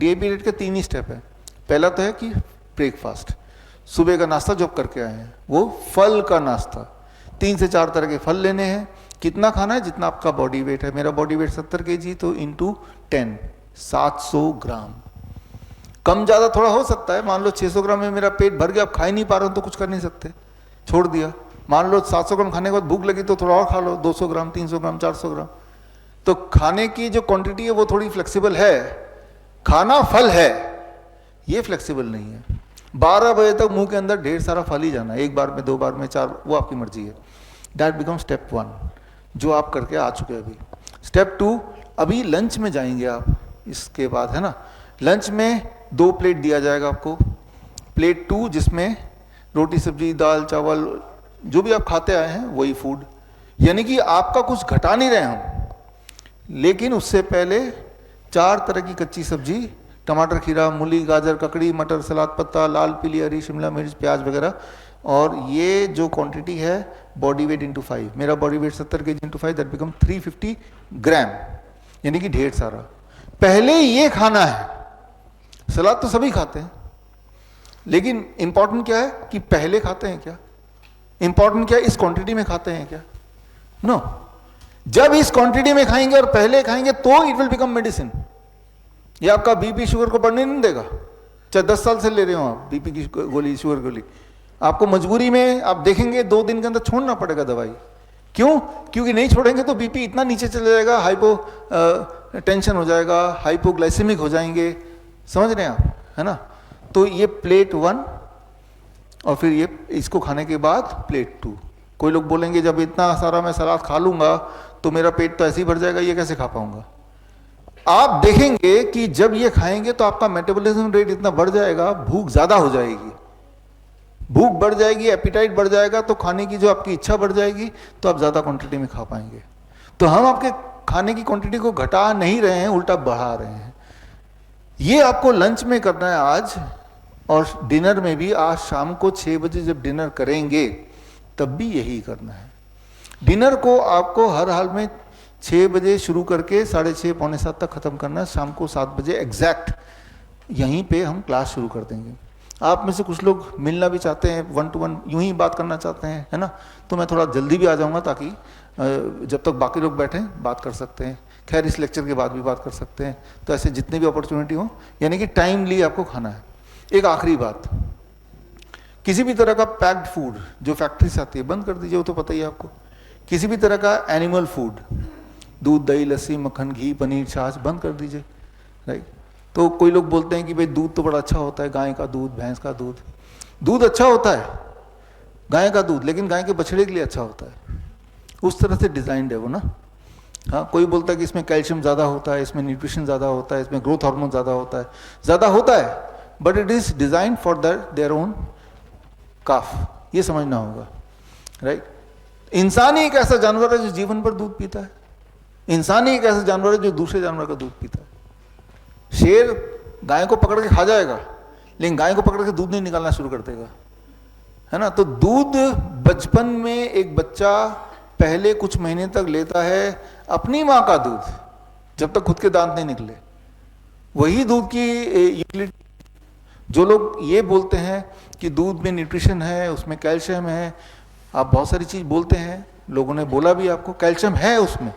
Day period के 3 ही step है। पहला तो है कि ब्रेकफास्ट, सुबह का नाश्ता जो करके आए हैं वो फल का नाश्ता, 3 से 4 तरह के फल लेने हैं। कितना खाना है? जितना आपका बॉडी वेट है। मेरा बॉडी वेट 70 kg, तो इंटू 10 700 ग्राम। कम ज़्यादा थोड़ा हो सकता है, मान लो 600 ग्राम में मेरा पेट भर गया, अब खा ही नहीं पा रहा हूँ तो कुछ कर नहीं सकते, छोड़ दिया। मान लो 700 ग्राम खाने के बाद भूख लगी तो थोड़ा और खा लो, 200 ग्राम 300 ग्राम 400 ग्राम। तो खाने की जो क्वांटिटी है वो थोड़ी फ्लेक्सिबल है। खाना फल है, ये फ्लेक्सिबल नहीं है। 12 बजे तक मुंह के अंदर ढेर सारा फल ही जाना, एक बार में 2 बार में 4, वो आपकी मर्जी है। दैट बिकम स्टेप 1 जो आप करके आ चुके हैं अभी। स्टेप 2, अभी लंच में जाएंगे आप, इसके बाद है ना। लंच में 2 प्लेट दिया जाएगा आपको। प्लेट 2 जिसमें रोटी सब्जी दाल चावल जो भी आप खाते आए हैं वही फूड, यानी कि आपका कुछ घटा नहीं रहे हम, लेकिन उससे पहले 4 तरह की कच्ची सब्जी, टमाटर खीरा मूली गाजर ककड़ी मटर सलाद पत्ता लाल पीली हरी शिमला मिर्च प्याज वगैरह। और ये जो क्वांटिटी है बॉडी वेट इंटू 5, मेरा body weight 70 kg into 5, that become 350 ग्राम, यानी कि ढेर सारा। पहले ये खाना है। सलाद तो सभी खाते हैं, लेकिन इंपॉर्टेंट क्या है कि पहले खाते हैं क्या, इंपॉर्टेंट क्या है इस क्वांटिटी में खाते हैं क्या। नो, जब इस क्वांटिटी में खाएंगे और पहले खाएंगे तो इट विल बिकम मेडिसिन। ये आपका बीपी शुगर को बढ़ने नहीं देगा, चाहे 10 साल से ले रहे हो आप बीपी की गोली शुगर गोली। आपको मजबूरी में आप देखेंगे 2 दिन के अंदर छोड़ना पड़ेगा दवाई। क्यों? क्योंकि नहीं छोड़ेंगे तो बीपी इतना नीचे चले जाएगा, हाइपो टेंशन हो जाएगा, हाइपोग्लाइसेमिक हो जाएंगे, समझ रहे हैं आप, है ना। तो ये प्लेट 1 और फिर ये इसको खाने के बाद प्लेट 2। कोई लोग बोलेंगे जब इतना सारा मैं सलाद खा लूंगा तो मेरा पेट तो ऐसे ही भर जाएगा, ये कैसे खा पाऊंगा। आप देखेंगे कि जब ये खाएंगे तो आपका मेटाबॉलिज्म रेट इतना बढ़ जाएगा, भूख ज्यादा हो जाएगी, भूख बढ़ जाएगी, एपिटाइट बढ़ जाएगा, तो खाने की जो आपकी इच्छा बढ़ जाएगी तो आप ज्यादा क्वांटिटी में खा पाएंगे। तो हम आपके खाने की क्वांटिटी को घटा नहीं रहे हैं, उल्टा बढ़ा रहे हैं। ये आपको लंच में करना है आज, और डिनर में भी आज शाम को 6 बजे जब डिनर करेंगे तब भी यही करना है। डिनर को आपको हर हाल में 6 बजे शुरू करके 6:30 पौने 7 तक खत्म करना है। शाम को 7 बजे एग्जैक्ट यहीं पे हम क्लास शुरू कर देंगे। आप में से कुछ लोग मिलना भी चाहते हैं, 1 to 1 यूं ही बात करना चाहते हैं, है ना, तो मैं थोड़ा जल्दी भी आ जाऊंगा ताकि जब तक बाकी लोग बैठे बात कर सकते हैं। खैर इस लेक्चर के बाद भी बात कर सकते हैं। तो ऐसे जितने भी अपॉर्चुनिटी हो, यानी कि टाइमली आपको खाना है। एक आखिरी बात, किसी भी तरह का पैक्ड फूड जो फैक्ट्री से आती है बंद कर दीजिए, वो तो पता ही है आपको। किसी भी तरह का एनिमल फूड, दूध दही लस्सी मक्खन घी पनीर छाछ बंद कर दीजिए, राइट। तो कोई लोग बोलते हैं कि भाई दूध तो बड़ा अच्छा होता है, गाय का दूध भैंस का दूध, दूध अच्छा होता है गाय का दूध, लेकिन गाय के बछड़े के लिए अच्छा होता है, उस तरह से डिजाइंड है वो ना। हाँ, कोई बोलता है कि इसमें कैल्शियम ज़्यादा होता है, इसमें न्यूट्रिशन ज़्यादा होता है, इसमें ग्रोथ हार्मोन ज़्यादा होता है, but it is design for their own calf, ये समझना होगा, राइट। इंसान ही एक ऐसा जानवर है जो जीवन भर दूध पीता है। इंसान ही एक ऐसा जानवर है जो दूसरे जानवर का दूध पीता है। शेर गाय को पकड़ के खा जाएगा, लेकिन गाय को पकड़ के दूध नहीं निकालना शुरू कर देगा, है ना। तो दूध बचपन में एक बच्चा पहले कुछ महीने तक लेता है अपनी माँ का दूध, जब तक खुद के दांत नहीं निकले, वही दूध की यूटिलिटी। जो लोग ये बोलते हैं कि दूध में न्यूट्रिशन है, उसमें कैल्शियम है, आप बहुत सारी चीज बोलते हैं, लोगों ने बोला भी आपको कैल्शियम है उसमें,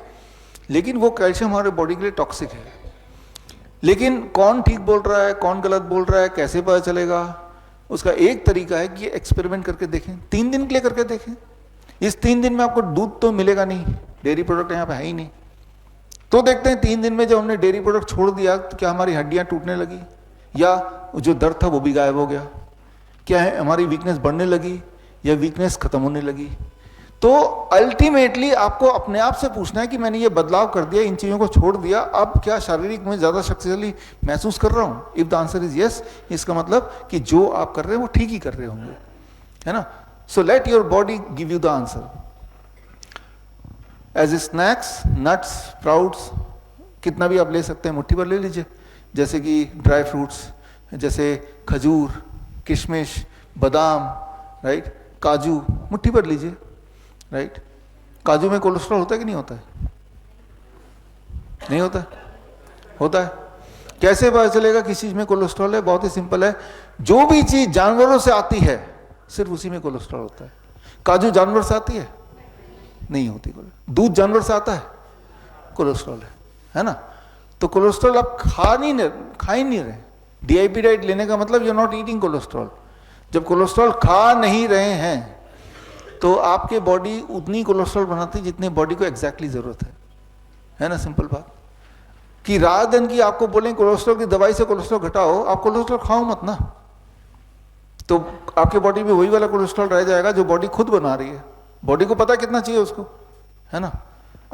लेकिन वो कैल्शियम हमारे बॉडी के लिए टॉक्सिक है। लेकिन कौन ठीक बोल रहा है कौन गलत बोल रहा है कैसे पता चलेगा? उसका एक तरीका है कि एक्सपेरिमेंट करके देखें, 3 दिन के लिए करके देखें। इस 3 दिन में आपको दूध तो मिलेगा नहीं, डेयरी प्रोडक्ट यहाँ पे है ही नहीं, तो देखते हैं 3 दिन में जब हमने डेयरी प्रोडक्ट छोड़ दिया तो क्या हमारी हड्डियां टूटने लगी, या जो दर्द था वो भी गायब हो गया, क्या है हमारी वीकनेस बढ़ने लगी या वीकनेस खत्म होने लगी। तो अल्टीमेटली आपको अपने आप से पूछना है कि मैंने ये बदलाव कर दिया, इन चीजों को छोड़ दिया, अब क्या शारीरिक में ज्यादा शक्तिशाली महसूस कर रहा हूं? If the answer is yes, इसका मतलब कि जो आप कर रहे हैं वो ठीक ही कर रहे होंगे, है ना। So let your body give you the answer. As a snacks nuts sprouts कितना भी आप ले सकते हैं, मुट्ठी भर ले लीजिए, जैसे कि ड्राई फ्रूट्स जैसे खजूर किशमिश बादाम, राइट, काजू मुट्ठी भर लीजिए, राइट। काजू में कोलेस्ट्रॉल होता है कि नहीं होता है? नहीं होता है, होता है। कैसे पता चलेगा किस चीज में कोलेस्ट्रॉल है? बहुत ही सिंपल है, जो भी चीज जानवरों से आती है सिर्फ उसी में कोलेस्ट्रॉल होता है। काजू जानवर से आती है? नहीं होती। दूध जानवर से आता है? कोलेस्ट्रॉल है ना? तो कोलेस्ट्रॉल आप खा ही नहीं रहे। डीआईपी डाइट लेने का मतलब you are not eating cholesterol. जब कोलेस्ट्रॉल खा नहीं रहे हैं तो आपके बॉडी उतनी कोलेस्ट्रॉल बनाती है जितनी बॉडी को एग्जैक्टली जरूरत है ना? सिंपल बात। कि रात दिन की आपको बोलें कोलेस्ट्रॉल की दवाई से कोलेस्ट्रॉल घटाओ, आप कोलेस्ट्रॉल खाओ मत ना, तो आपके बॉडी में वही वाला कोलेस्ट्रॉल रह जाएगा जो बॉडी खुद बना रही है। बॉडी को पता कितना चाहिए उसको, है ना?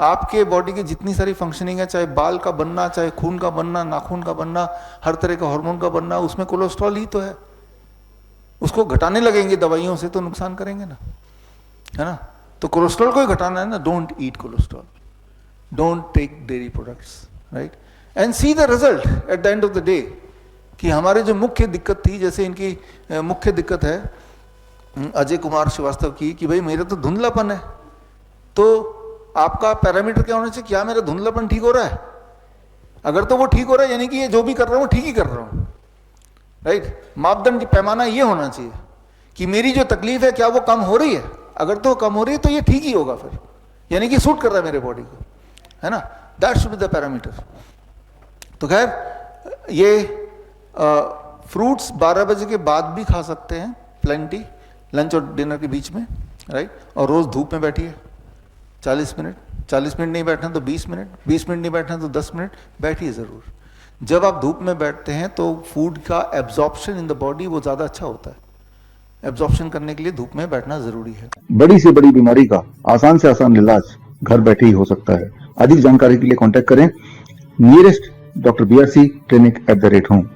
आपके बॉडी की जितनी सारी फंक्शनिंग है, चाहे बाल का बनना, चाहे खून का बनना, नाखून का बनना, हर तरह का हार्मोन का बनना, उसमें कोलेस्ट्रॉल ही तो है। उसको घटाने लगेंगे दवाइयों से तो नुकसान करेंगे ना, है ना? तो कोलेस्ट्रॉल को ही घटाना है ना। Don't eat cholesterol, don't take dairy products, right? And see the result at the end of the day. कि हमारे जो मुख्य दिक्कत थी, जैसे इनकी मुख्य दिक्कत है अजय कुमार श्रीवास्तव की, कि भाई मेरा तो धुंधलापन है, तो आपका पैरामीटर क्या होना चाहिए? क्या मेरा धुंधलापन ठीक हो रहा है? अगर तो वो ठीक हो रहा है यानी कि ये जो भी कर रहा हूँ ठीक ही कर रहा हूँ, राइट? मापदंड की पैमाना ये होना चाहिए कि मेरी जो तकलीफ है क्या वो कम हो रही है? अगर तो कम हो रही है तो ये ठीक ही होगा फिर, यानी कि सूट कर रहा है मेरे बॉडी को, है ना? That should be the parameter. तो खैर ये फ्रूट्स 12 बजे के बाद भी खा सकते हैं, प्लेंटी, लंच और डिनर के बीच में, राइट? और रोज धूप में बैठिए 40 मिनट, 40 मिनट नहीं बैठना तो 20 मिनट, 20 मिनट नहीं बैठना तो 10 मिनट बैठिए ज़रूर। जब आप धूप में बैठते हैं तो फूड का एब्जॉर्प्शन इन द बॉडी वो ज़्यादा अच्छा होता है। एब्जॉर्प्शन करने के लिए धूप में बैठना ज़रूरी है। बड़ी से बड़ी बीमारी का आसान से आसान इलाज घर बैठे ही हो सकता है। अधिक जानकारी के लिए कांटेक्ट करें nearest doctor BRC clinic @ home.